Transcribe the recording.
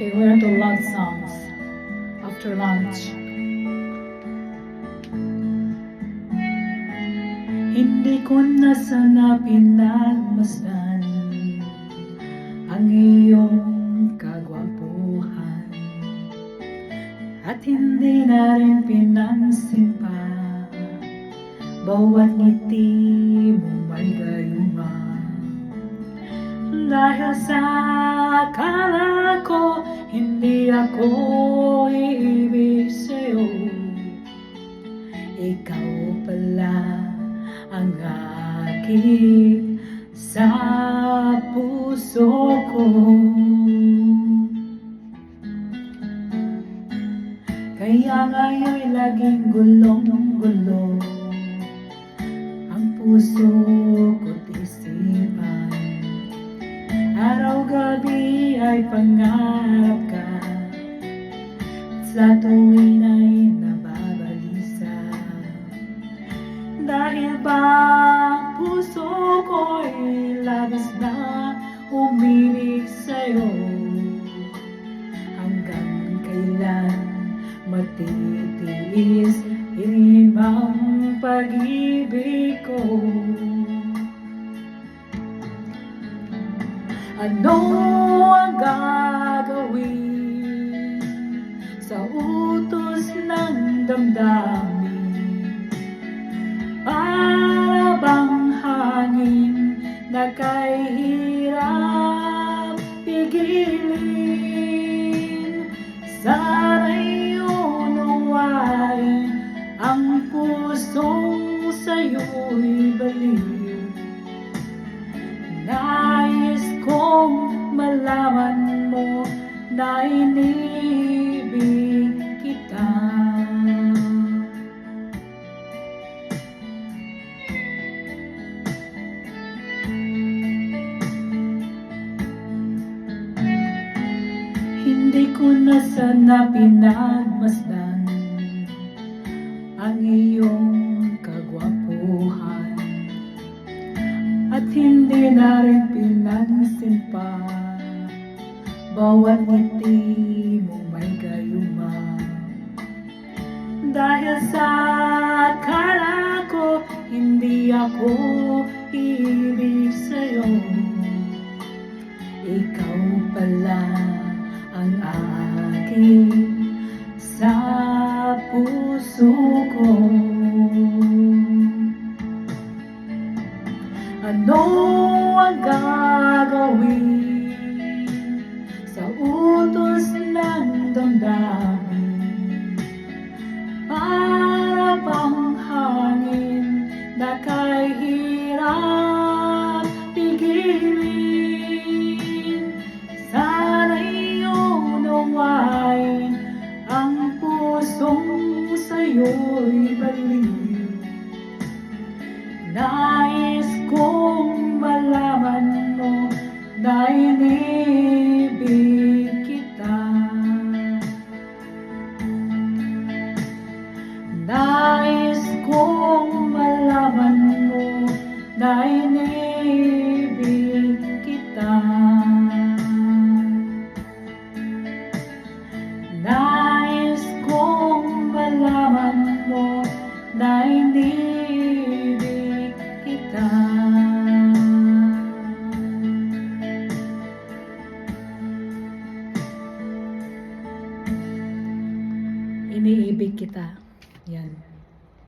Okay, we're into love songs after lunch. Hindi ko na sana pinagmasdan ang iyong kagwapuhan, at hindi na rin pinansin pa bawat ngiti mo may gayuma. Dahil sa akala ko hindi ako iibig sa'yo, ikaw pala ang aking sa puso ko. Kaya ngayon'y laging gulong-gulo ang puso ko't isipan. Araw-gabi ay pangarap ka, sa tuwin ay nababalisa. Dahil ba puso ko'y labis na umibig sa'yo, hanggang kailan matitiis ang pag-ibig ko? Ano ang gagawin sa utos ng damdamin? Para bang hangin na kahirap pigilin? Sana'y unawain ang pusong sa'yo'y baliw. Nais kong malaman mo na inibig kita. Hindi ko na sana pinagmasdan ang iyong kagwapuhan, at hindi na rin pinansin pa bawat ngiti mo may gayuma. Dahil sa akala ko hindi ako iibig sa'yo, ikaw pala ang aking sa puso ko. Ano ang gagawin sa utos ng damdamin? Para bang hangin na kahirap pigilin? Sana'y unawain ang pusong sa'yo'y baliw. Nais kong malaman mo na inibig kita. Nais kong malaman mo na inibig kita. Nais kong malaman mo na inibig kita. Iniibig kita. Yan.